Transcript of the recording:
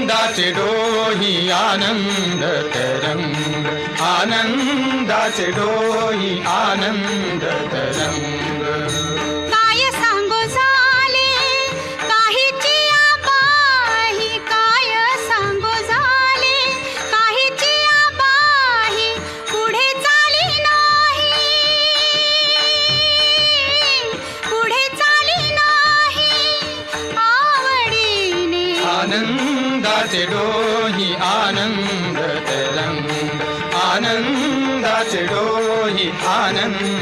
आनंदाचे डोही आनंद तरंग, आनंदाचे डोही आनंद तरंग. काय सांगू झाले काहीची आबाही, काय सांगू झाले काहीची आबाही, पुढे चाली नाही, पुढे चाली नाही आवडीने. आनंदाचे डोही आनंद तरंग, आनंदाचे डोही आनंद